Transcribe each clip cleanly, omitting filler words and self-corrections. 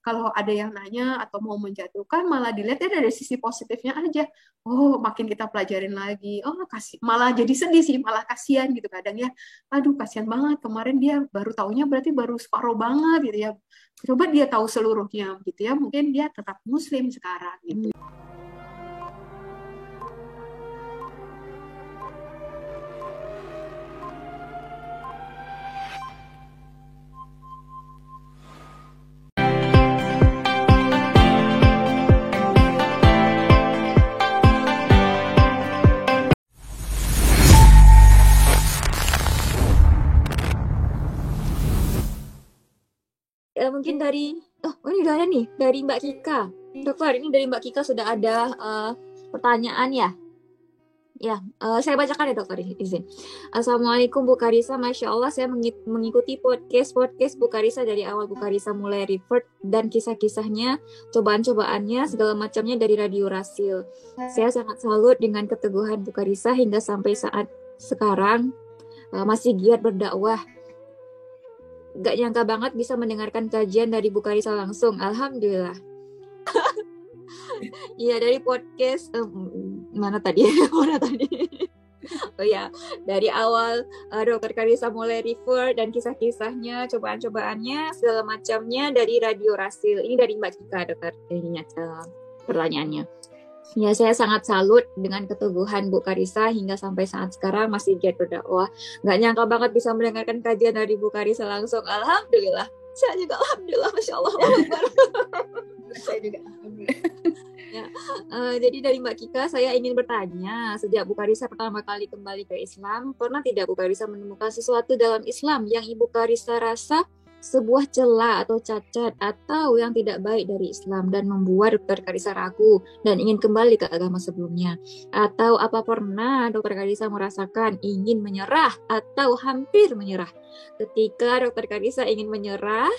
kalau ada yang nanya atau mau menjatuhkan malah dilihatnya dari sisi positifnya aja. Oh, makin kita pelajarin lagi. Oh, kasih malah jadi sedih sih, malah kasihan gitu kadang ya. Aduh, kasihan banget kemarin dia baru taunya berarti baru separuh banget gitu ya. Coba dia tahu seluruhnya gitu ya, mungkin dia tetap muslim sekarang gitu. Mungkin dari ini udah ada nih dari Mbak Kika. Dokter, ini dari Mbak Kika sudah ada pertanyaan ya. Ya, saya bacakan ya dokter, izin. Assalamualaikum Bu Karissa, Masya Allah saya mengikuti podcast Bu Karissa dari awal Bu Karissa mulai revert dan kisah-kisahnya, cobaan-cobaannya, segala macamnya dari Radio Rasil. Saya sangat salut dengan keteguhan Bu Karissa hingga sampai saat sekarang masih giat berdakwah. Gak nyangka banget bisa mendengarkan kajian dari Bu Karissa langsung. Alhamdulillah. Iya, dari podcast mana tadi? Oh ya, dari awal Dokter Karissa mulai refer dan kisah-kisahnya, cobaan-cobaannya, segala macamnya dari Radio Rasil. Ini dari Mbak Kika, dokter. Ini pertanyaannya. Ya, saya sangat salut dengan keteguhan Bu Karissa hingga sampai saat sekarang masih giat berdakwah. Gak nyangka banget bisa mendengarkan kajian dari Bu Karissa langsung. Alhamdulillah. Saya juga alhamdulillah, Masya Allah. Saya juga alhamdulillah. Ya, jadi dari Mbak Kika, saya ingin bertanya, sejak Bu Karissa pertama kali kembali ke Islam, pernah tidak Bu Karissa menemukan sesuatu dalam Islam yang Ibu Karissa rasa sebuah celah atau cacat atau yang tidak baik dari Islam dan membuat Dokter Karissa ragu dan ingin kembali ke agama sebelumnya? Atau apa pernah Dokter Karissa merasakan ingin menyerah atau hampir menyerah? Ketika Dokter Karissa ingin menyerah,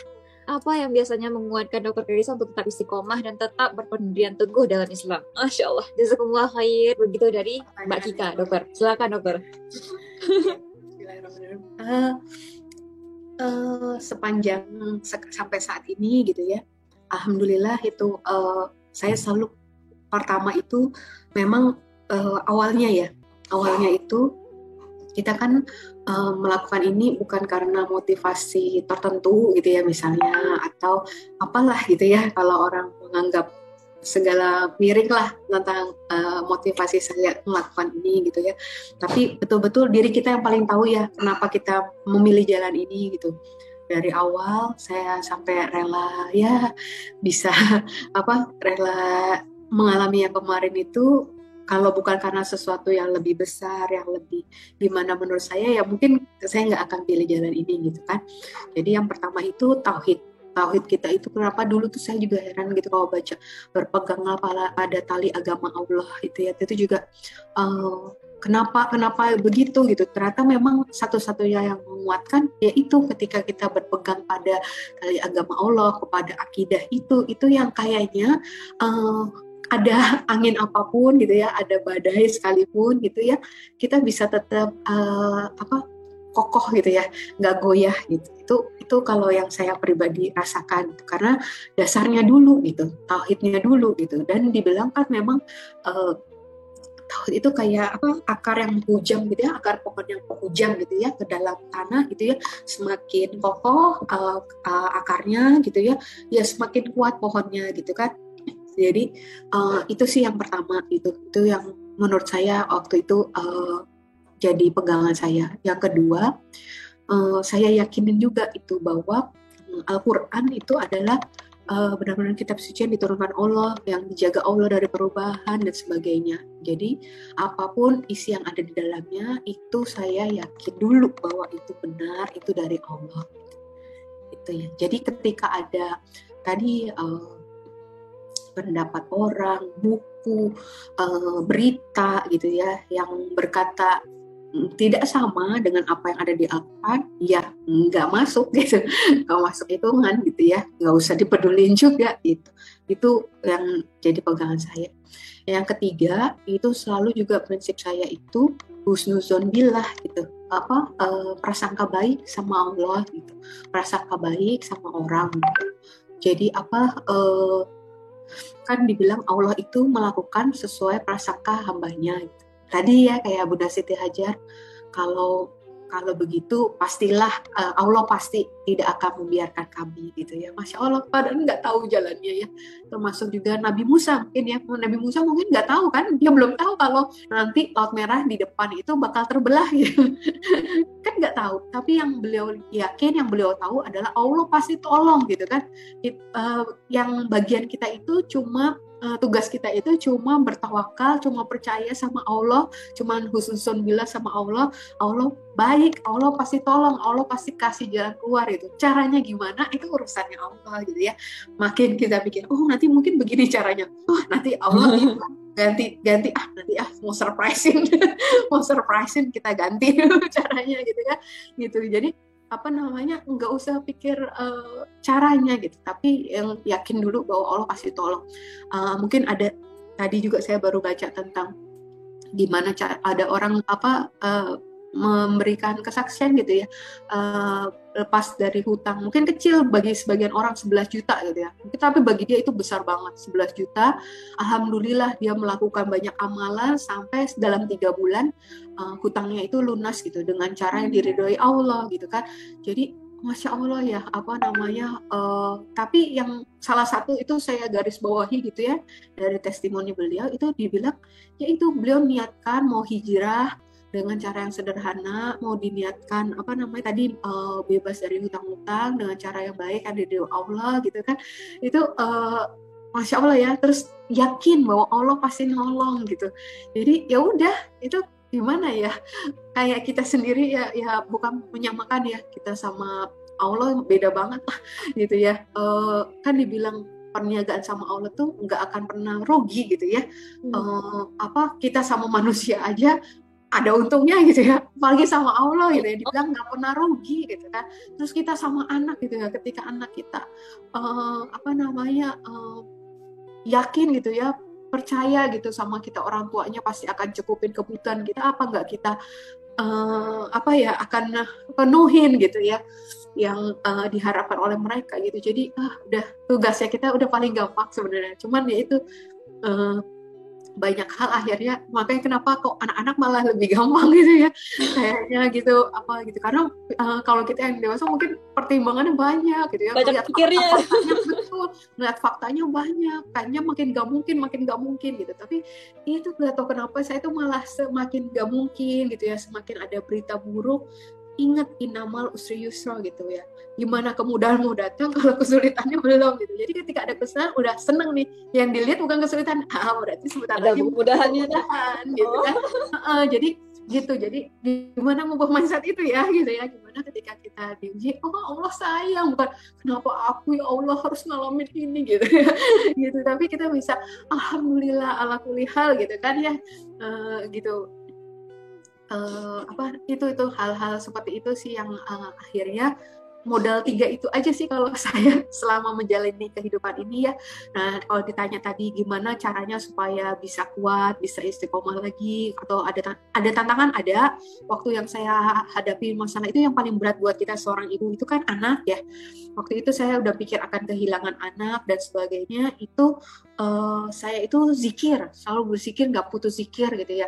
apa yang biasanya menguatkan Dokter Karissa untuk tetap istiqomah dan tetap berpendirian teguh dalam Islam? Masya Allah, jazakumullah khair. Begitu dari Mbak Kika, dokter. Silakan dokter. Sepanjang sampai saat ini gitu ya, alhamdulillah itu saya selalu pertama itu memang awalnya itu kita kan melakukan ini bukan karena motivasi tertentu gitu ya misalnya, atau apalah gitu ya kalau orang menganggap segala miring lah tentang motivasi saya melakukan ini gitu ya. Tapi betul-betul diri kita yang paling tahu ya kenapa kita memilih jalan ini gitu. Dari awal saya sampai rela ya bisa rela mengalami yang kemarin itu, kalau bukan karena sesuatu yang lebih besar, yang lebih gimana menurut saya ya mungkin saya nggak akan pilih jalan ini gitu kan. Jadi yang pertama itu tauhid kita itu, kenapa dulu tuh saya juga heran gitu kalau baca berpeganglah pada tali agama Allah itu ya, itu juga kenapa begitu gitu. Ternyata memang satu-satunya yang menguatkan yaitu ketika kita berpegang pada tali agama Allah, kepada akidah itu yang kayaknya ada angin apapun gitu ya, ada badai sekalipun gitu ya, kita bisa tetap kokoh gitu ya, nggak goyah gitu. Itu kalau yang saya pribadi rasakan gitu. Karena dasarnya dulu gitu, tauhidnya dulu gitu. Dan dibilang kan memang tauhid itu kayak akar yang menghujam gitu ya, akar pohon yang menghujam gitu ya ke dalam tanah gitu ya, semakin kokoh akarnya gitu ya, ya semakin kuat pohonnya gitu kan. Jadi itu sih yang pertama, itu yang menurut saya waktu itu jadi pegangan saya. Yang kedua, saya yakinin juga itu bahwa Al-Quran itu adalah benar-benar kitab suci yang diturunkan Allah, yang dijaga Allah dari perubahan dan sebagainya. Jadi apapun isi yang ada di dalamnya itu saya yakin dulu bahwa itu benar, itu dari Allah. Itu ya. Jadi ketika ada tadi pendapat orang, buku, berita gitu ya, yang berkata tidak sama dengan apa yang ada di Al-Quran, ya nggak masuk gitu, nggak masuk hitungan gitu ya, nggak usah dipedulin juga gitu. Itu yang jadi pegangan saya. Yang ketiga itu selalu juga prinsip saya itu husnuzon billah gitu, prasangka baik sama Allah gitu, prasangka baik sama orang gitu. Jadi kan dibilang Allah itu melakukan sesuai prasangka hambanya. Tadi ya kayak Bunda Siti Hajar, kalau kalau begitu pastilah Allah pasti tidak akan membiarkan kami gitu ya. Masya Allah, padahal nggak tahu jalannya ya. Termasuk juga Nabi Musa mungkin ya. Nabi Musa mungkin nggak tahu kan, dia belum tahu kalau nanti Laut Merah di depan itu bakal terbelah gitu. Kan nggak tahu. Tapi yang beliau yakin, yang beliau tahu adalah Allah pasti tolong gitu kan. Yang bagian kita itu cuma tugas kita itu cuma bertawakal, cuma percaya sama Allah, cuma husnuzon billah sama Allah. Allah baik, Allah pasti tolong, Allah pasti kasih jalan keluar itu. Caranya gimana? Itu urusannya Allah gitu ya. Makin kita pikir, oh nanti mungkin begini caranya. Oh nanti Allah ganti nanti mau surprising mau surprising kita ganti caranya gitu ya. Gitu. Jadi nggak usah pikir caranya gitu, tapi yang yakin dulu bahwa Allah pasti tolong. Mungkin ada tadi juga saya baru baca tentang gimana ada orang memberikan kesaksian gitu ya, lepas dari hutang mungkin kecil bagi sebagian orang 11 juta gitu ya, tapi bagi dia itu besar banget 11 juta. Alhamdulillah dia melakukan banyak amalan sampai dalam 3 bulan hutangnya itu lunas gitu dengan cara yang diridhoi Allah gitu kan. Jadi Masya Allah ya, tapi yang salah satu itu saya garis bawahi gitu ya, dari testimoni beliau itu dibilang, yaitu beliau niatkan mau hijrah dengan cara yang sederhana, mau diniatkan bebas dari hutang-hutang dengan cara yang baik kan dari Allah gitu kan. Itu Masya Allah ya, terus yakin bahwa Allah pasti nolong gitu. Jadi ya udah, itu gimana ya, kayak kita sendiri ya bukan menyamakan ya kita sama Allah, beda banget lah gitu ya. Kan dibilang perniagaan sama Allah tuh nggak akan pernah rugi gitu ya. Kita sama manusia aja ada untungnya gitu ya, apalagi sama Allah gitu ya, dibilang nggak pernah rugi gitu kan. Terus kita sama anak gitu ya, ketika anak kita yakin gitu ya, percaya gitu sama kita, orang tuanya pasti akan cukupin kebutuhan kita, apa nggak kita akan penuhin gitu ya yang diharapkan oleh mereka gitu. Jadi udah tugasnya kita udah paling gampang sebenarnya, cuman ya itu banyak hal akhirnya, makanya kenapa kok anak-anak malah lebih gampang gitu ya kayaknya gitu karena kalau kita yang dewasa mungkin pertimbangannya banyak gitu ya, banyak pikirnya, ngeliat faktanya banyak, kayaknya makin gak mungkin gitu. Tapi itu gak tahu kenapa saya tuh malah semakin gak mungkin gitu ya, semakin ada berita buruk. Ingat innamal usri yusra gitu ya, gimana kemudahan mau datang kalau kesulitannya belum gitu. Jadi ketika ada kesulitan udah seneng nih, yang dilihat bukan kesulitan, berarti sebentar ada lagi kemudahannya gitu kan. Jadi gitu, jadi gimana ngubah mindset itu ya gitu ya, gimana ketika kita diuji, Allah sayang, bukan kenapa aku ya Allah harus ngalamin ini gitu ya. Gitu, tapi kita bisa alhamdulillah ala kulli hal gitu kan ya. Gitu. Itu hal-hal seperti itu sih yang akhirnya modal 3 itu aja sih kalau saya selama menjalani kehidupan ini ya. Nah, kalau ditanya tadi gimana caranya supaya bisa kuat, bisa istiqomah lagi, atau ada tantangan, ada. Waktu yang saya hadapi masalah itu yang paling berat buat kita seorang ibu itu kan anak ya. Waktu itu saya udah pikir akan kehilangan anak dan sebagainya, itu saya itu zikir, selalu berzikir, nggak putus zikir gitu ya.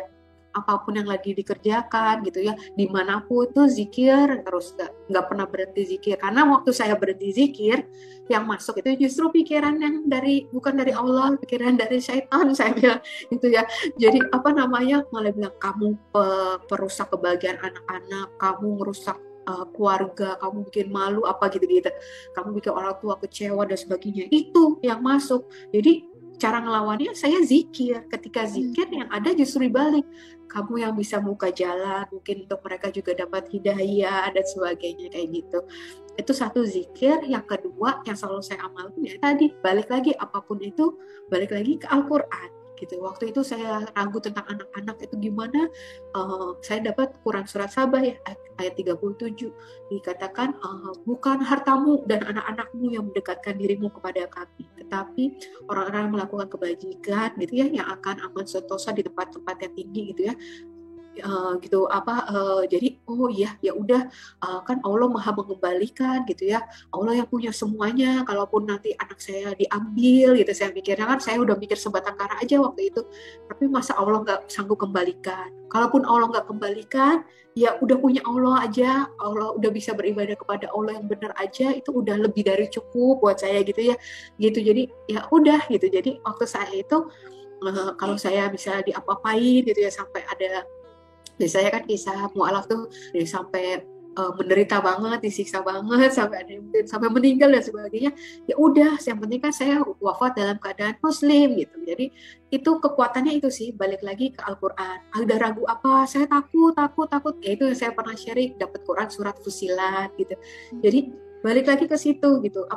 Apapun yang lagi dikerjakan gitu ya, dimanapun tuh zikir terus, nggak pernah berhenti zikir. Karena waktu saya berhenti zikir, yang masuk itu justru pikiran yang bukan dari Allah, pikiran dari syaitan, saya bilang gitu ya. Jadi malah bilang kamu perusak kebahagiaan anak-anak, kamu ngerusak keluarga, kamu bikin malu apa gitu-gitu, kamu bikin orang tua kecewa dan sebagainya. Itu yang masuk. Jadi cara ngelawannya saya zikir. Ketika zikir yang ada justru dibalik, kamu yang bisa buka jalan mungkin untuk mereka juga dapat hidayah dan sebagainya kayak gitu. Itu satu zikir. Yang kedua yang selalu saya amalkan ya tadi, balik lagi apapun itu, balik lagi ke Al-Quran gitu. Waktu itu saya ragu tentang anak-anak itu gimana, saya dapat Quran surat Sabah ya ayat 37, dikatakan bukan hartamu dan anak-anakmu yang mendekatkan dirimu kepada kami, tetapi orang-orang yang melakukan kebajikan gitu ya, yang akan aman sentosa di tempat-tempat yang tinggi gitu ya. gitu apa jadi oh iya ya udah kan Allah maha mengembalikan gitu ya, Allah yang punya semuanya, kalaupun nanti anak saya diambil gitu, saya pikirnya kan, saya udah mikir sebatang kara aja waktu itu, tapi masa Allah nggak sanggup kembalikan, kalaupun Allah nggak kembalikan ya udah punya Allah aja, Allah udah bisa beribadah kepada Allah yang benar aja, itu udah lebih dari cukup buat saya gitu ya, gitu. Jadi ya udah gitu, jadi waktu saya itu kalau saya bisa diapa-apain gitu ya, sampai ada biasanya kan kisah mualaf tuh dari sampai menderita banget, disiksa banget, sampai ada yang sampai meninggal dan sebagainya. Ya udah, yang penting kan saya wafat dalam keadaan muslim gitu. Jadi itu kekuatannya itu sih, balik lagi ke Al-Qur'an. Ada ragu apa? Saya takut. Ya itu yang saya pernah sharing, dapat Quran surat Fusilat gitu. Jadi balik lagi ke situ gitu.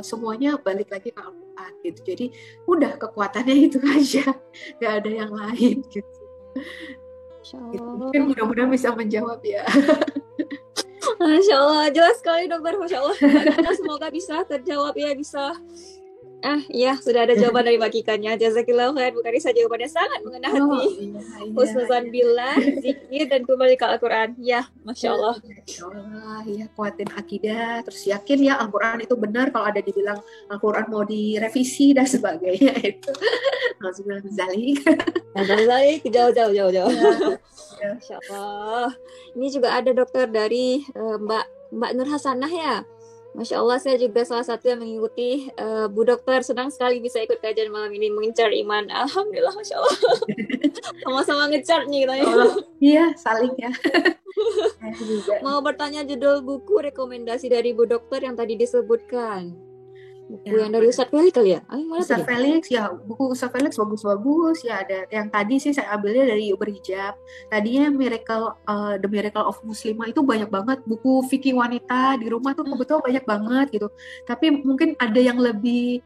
Semuanya balik lagi ke Al-Qur'an gitu. Jadi udah kekuatannya itu aja. Gak ada yang lain gitu. Gitu. Mungkin mudah-mudahan bisa menjawab ya. Masya Allah, jelas sekali dokter, Masya Allah. Kita semoga bisa terjawab ya, bisa. Iya, sudah ada jawaban dari Mbak Kikanya. Jazakillah khair, Bu Karisa, jawabannya sangat mengena hati. Husnuzan billah, zikir, dan kembali ke Al-Quran. Ya, Masya Allah. Masya Allah, ya kuatin akidah, terus yakin ya Al-Quran itu benar, kalau ada dibilang Al-Quran mau direvisi dan sebagainya itu. Alhamdulillah zalik. Zalik, jauh. Ya. Masya Allah. Ini juga ada dokter dari Mbak Nur Hasanah ya. Masya Allah, saya juga salah satu yang mengikuti Bu Dokter. Senang sekali bisa ikut kajian malam ini, mengincar iman. Alhamdulillah, Masya Allah. Sama-sama ngecar nih kita. Iya, saling ya. Mau bertanya judul buku rekomendasi dari Bu Dokter yang tadi disebutkan. Buku yang dari Ustadz Felix kali ya? Ustadz Felix ya, buku Ustadz Felix bagus-bagus ya. Ada yang tadi sih saya ambilnya dari Yuk Berhijab. Tadinya The Miracle of Muslimah itu banyak banget. Buku fikih wanita di rumah tuh kebetulan banyak banget gitu. Tapi mungkin ada yang lebih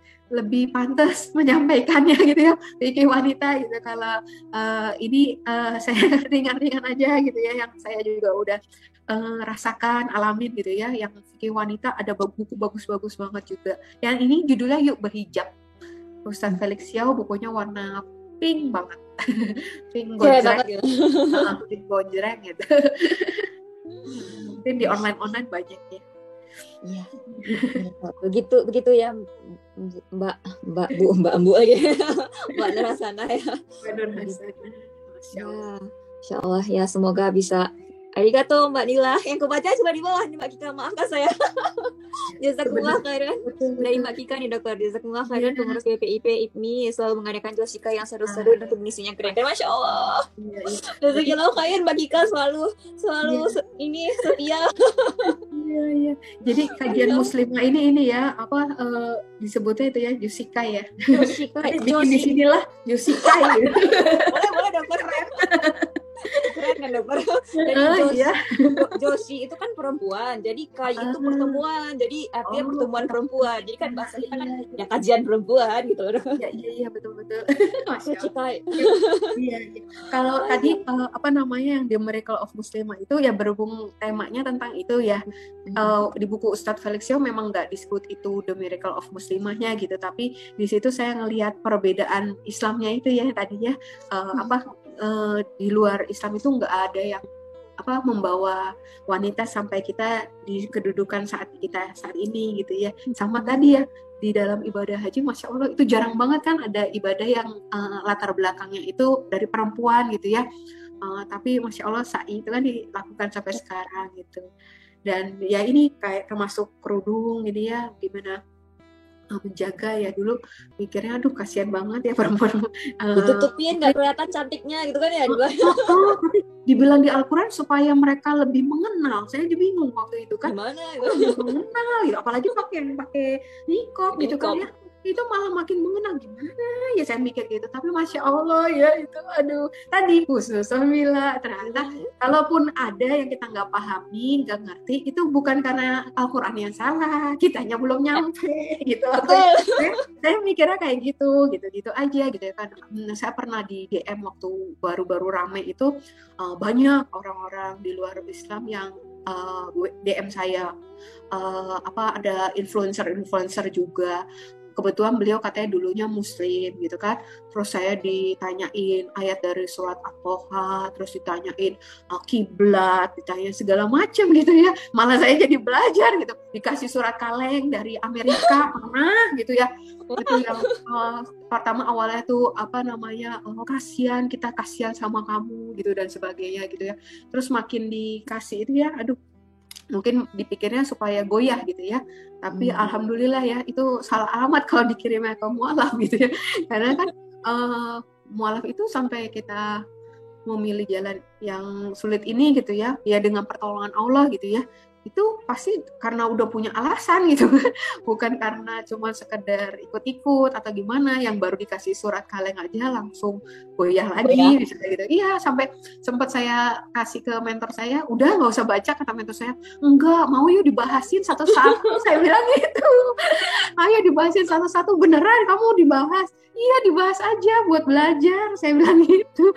pantas menyampaikannya gitu ya, fikih wanita gitu. Kalau ini saya ringan-ringan aja gitu ya, yang saya juga udah rasakan, alamin gitu ya. Yang fikih wanita ada buku bagus-bagus banget juga. Yang ini judulnya Yuk Berhijab, Ustadz Felix Xiao, bukunya warna pink banget. Pink gonjreng gitu. Mungkin di online banyak ya. Iya. Begitu ya Mbak Bu lagi. Mbak Nur Hasanah ya. Masya Allah ya, semoga bisa. Arigato Mbak Nila, yang kebaca cuma di bawah nih Mbak Kika, maafkan saya. Jazakumullah khairan dari Mbak Kika nih dokter. Jazakumullah khairan, pengurus BPIP IPMI selalu mengadakan josika yang seru-seru dan pengisinya keren. Masya Allah. Jazakumullah khairan Mbak Kika, selalu ini setia. Iya. Jadi kajian muslimah ini ya, disebutnya itu ya, Jusika ya. Jusika. Bikin di sinilah Jusika ya. Boleh dokter. Keren kan dokter? Joshi itu kan perempuan, jadi Kai itu pertemuan, jadi artinya pertemuan perempuan, jadi kan bahasa kita kan ya kajian perempuan gitu loh. Iya betul. Kai. Iya. Kalau tadi yang The Miracle of Muslimah itu ya berhubung temanya tentang itu ya. Di buku Ustadz Felix Xiao memang nggak disebut itu The Miracle of Muslimahnya gitu, tapi di situ saya ngelihat perbedaan Islamnya itu ya tadinya di luar Islam itu nggak ada yang membawa wanita sampai kita di kedudukan saat ini gitu ya. Sama tadi ya di dalam ibadah haji, Masya Allah itu jarang banget kan ada ibadah yang latar belakangnya itu dari perempuan gitu ya. Tapi Masya Allah sa'i itu kan dilakukan sampai sekarang gitu. Dan ya ini kayak termasuk kerudung gitu ya, gimana menjaga ya, dulu mikirnya aduh kasihan banget ya perempuan ditutupin nggak kelihatan cantiknya gitu kan ya. Tapi dibilang di Al-Quran supaya mereka lebih mengenal, saya jadi bingung waktu itu kan, gimana mengenal gitu, apalagi pakai niqab gitu kan ya, itu malah makin mengenal, gimana ya saya mikir gitu. Tapi Masya Allah ya itu, aduh tadi khusus bila ternyata kalaupun ada yang kita nggak pahami, nggak ngerti, itu bukan karena Al-Quran yang salah, kitanya belum nyampe gitu. Saya mikirnya kayak gitu aja gitu ya kan. Saya pernah di DM waktu baru-baru rame itu, banyak orang-orang di luar Islam yang DM saya, ada influencer juga kebetulan beliau katanya dulunya muslim gitu kan. Terus saya ditanyain ayat dari surat At-Toha, terus ditanyain kiblat, ditanya segala macam gitu ya. Malah saya jadi belajar gitu, dikasih surat kaleng dari Amerika pernah gitu ya. Itu yang pertama awalnya tuh kasihan, kita kasihan sama kamu gitu dan sebagainya gitu ya. Terus makin dikasih itu ya, aduh, mungkin dipikirnya supaya goyah gitu ya, tapi alhamdulillah ya itu salah alamat kalau dikirimnya ke mualaf gitu ya, karena kan mualaf itu sampai kita memilih jalan yang sulit ini gitu ya, ya dengan pertolongan Allah gitu ya, itu pasti karena udah punya alasan gitu kan, bukan karena cuma sekedar ikut-ikut atau gimana, yang baru dikasih surat kaleng aja langsung goyah lagi misalnya gitu. Iya, sampai sempat saya kasih ke mentor saya, udah nggak usah baca, kata mentor saya, enggak, mau yuk dibahasin satu-satu. Saya bilang gitu, ayo dibahasin satu-satu, beneran kamu dibahas? Iya, dibahas aja buat belajar, saya bilang gitu.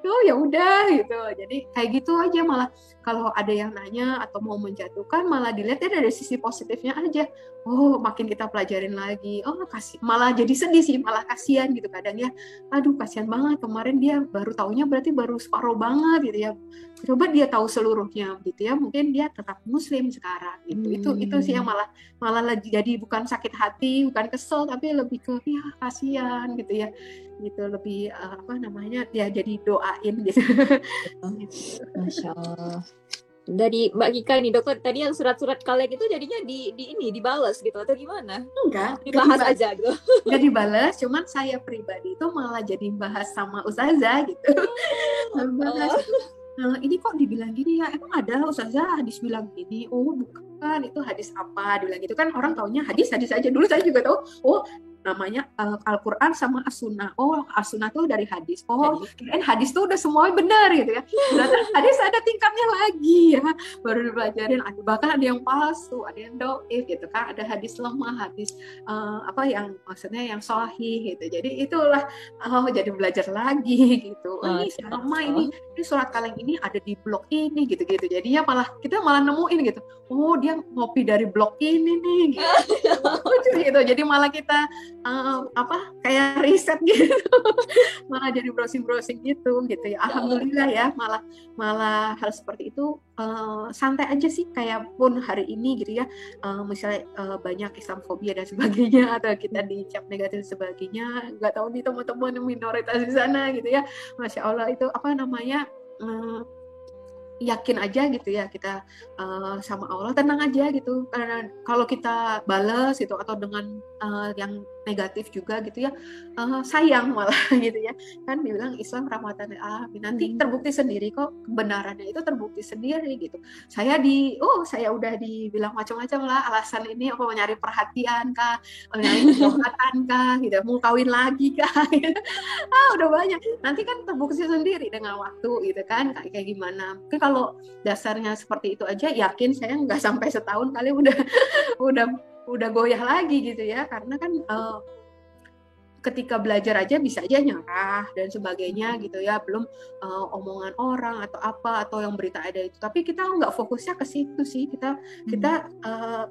Oh ya udah gitu, jadi kayak gitu aja. Malah kalau ada yang nanya atau mau menjatuhkan, malah dilihatnya dari sisi positifnya aja. Oh, makin kita pelajarin lagi. Oh, malah jadi sedih sih, malah kasihan gitu kadang ya. Aduh, kasihan banget, kemarin dia baru taunya berarti baru separuh banget gitu ya. Coba dia tahu seluruhnya gitu ya, mungkin dia tetap muslim sekarang gitu. Itu sih yang malah jadi bukan sakit hati, bukan kesel, tapi lebih ke ya kasihan gitu ya. Gitu lebih ya jadi doain gitu. Masya Allah. Dari Mbak Kika nih, dokter, tadi yang surat-surat kaleng itu jadinya dibalas gitu atau gimana? Enggak, dibahas aja gitu. Enggak dibalas, cuman saya pribadi itu malah jadi bahas sama ustazah gitu. Bahas ini kok dibilang gini ya, emang ada ustazah hadis bilang gini? Oh bukan, itu hadis apa? Dibilang gitu kan, orang taunya hadis aja. Dulu saya juga tahu, oh namanya Al-Quran sama As-Sunnah. Oh, As-Sunnah tuh dari hadis. Oh, kirain hadis tuh udah semuanya benar gitu ya. Ternyata hadis ada tingkatnya lagi ya. Baru dipelajarin, bahkan ada yang palsu, ada yang dhaif gitu kan. Ada hadis lemah, hadis yang maksudnya yang sahih gitu. Jadi itulah jadi belajar lagi gitu. Ini sama ini surat kaleng ini ada di blog ini gitu-gitu. Jadinya kita malah nemuin gitu. Oh, dia ngopi dari blog ini nih gitu. Gitu. Jadi malah kita kayak riset gitu, malah jadi browsing gitu ya. Alhamdulillah ya, malah hal seperti itu santai aja sih, kayak pun hari ini gitu ya, misalnya banyak Islamfobia dan sebagainya, atau kita dicap negatif dan sebagainya, nggak tahu nih teman-teman minoritas di sana gitu ya, Masya Allah itu yakin aja gitu ya, kita sama Allah, tenang aja gitu, karena kalau kita balas gitu atau dengan yang negatif juga gitu ya, sayang malah gitu ya, kan dibilang Islam rahmatan lil alamin, nanti terbukti sendiri kok, kebenarannya itu terbukti sendiri gitu. Saya udah dibilang macam-macam lah, alasan ini apa, nyari perhatian kah, nyari kesempatan kah gitu, mau kawin lagi kah gitu. Udah banyak, nanti kan terbukti sendiri dengan waktu gitu kan, kayak gimana. Mungkin kalau dasarnya seperti itu aja, yakin saya nggak sampai setahun kali udah goyah lagi gitu ya, karena kan ketika belajar aja bisa aja nyerah dan sebagainya gitu ya, belum omongan orang atau apa, atau yang berita ada itu, tapi kita nggak fokusnya ke situ sih, kita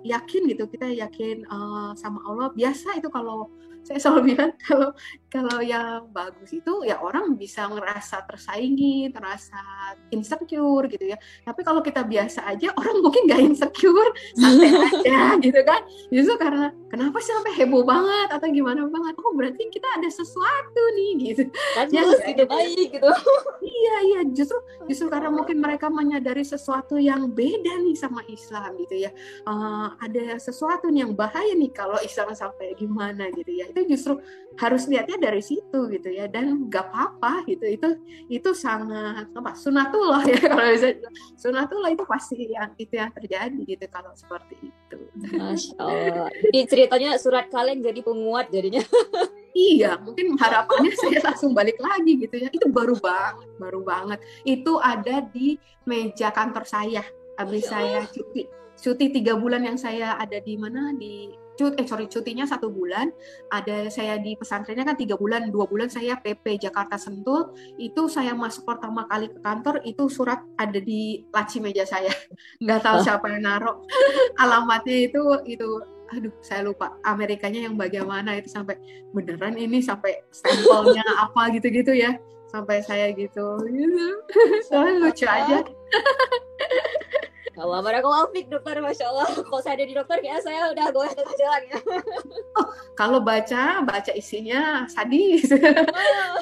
yakin gitu, kita yakin sama Allah. Biasa itu kalau saya selalu bilang, kalau yang bagus itu ya orang bisa ngerasa tersaingi, terasa insecure gitu ya. Tapi kalau kita biasa aja, orang mungkin nggak insecure, santai aja gitu kan. Justru karena kenapa sih sampai heboh banget atau gimana banget? Oh berarti kita ada sesuatu nih gitu. Gitu baik gitu. Iya, justru karena mungkin mereka menyadari sesuatu yang beda nih sama Islam gitu ya. Ada sesuatu nih yang bahaya nih kalau Islam sampai gimana gitu ya. Itu justru harus lihatnya dari situ gitu ya, dan nggak apa-apa gitu. Itu sangat sunatullah ya, kalau bisa sunatullah, itu pasti yang terjadi gitu kalau seperti itu. Masya Allah. Jadi ceritanya surat kaleng jadi penguat jadinya. Iya, mungkin harapannya saya langsung balik lagi gitu ya. Itu baru banget. Itu ada di meja kantor saya. Habis saya cuti 3 bulan yang saya ada di mana, cutinya 1 bulan, ada saya di pesantrennya kan 3 bulan, 2 bulan saya PP Jakarta Sentul, itu saya masuk pertama kali ke kantor, itu surat ada di laci meja saya, nggak tahu siapa yang naruh, alamatnya itu aduh saya lupa Amerikanya yang bagaimana itu, sampai beneran ini sampai stempelnya apa gitu-gitu ya, sampai saya gitu. Soalnya lucu aja. Allah, barakallahu fiik dokter, masya Allah. Kalau saya ada di dokter, kayak saya udah goyah tengah jalan ya. Kalau baca isinya sadis,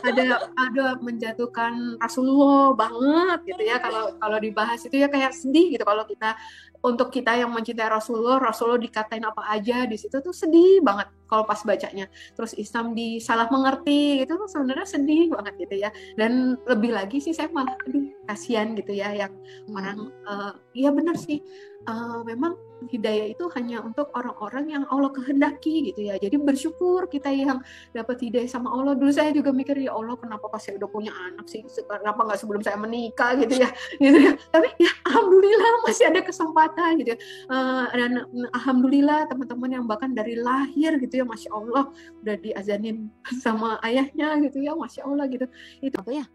ada menjatuhkan Rasulullah banget gitu ya. Kalau dibahas itu ya kayak sedih gitu. Kalau kita, untuk kita yang mencintai Rasulullah dikatain apa aja di situ tuh sedih banget kalau pas bacanya. Terus Islam disalah mengerti gitu tuh sebenarnya sedih banget gitu ya. Dan lebih lagi sih saya malah kasihan gitu ya yang orang, iya benar sih, memang hidayah itu hanya untuk orang-orang yang Allah kehendaki gitu ya. Jadi bersyukur kita yang dapat hidayah sama Allah. Dulu saya juga mikir, ya Allah kenapa pas saya udah punya anak sih, kenapa nggak sebelum saya menikah gitu ya, gitu ya. Tapi ya alhamdulillah masih ada kesempatan gitu ya. Dan alhamdulillah teman-teman yang bahkan dari lahir gitu ya, masya Allah udah diazanin sama ayahnya gitu ya, masya Allah gitu. Itu apa ya?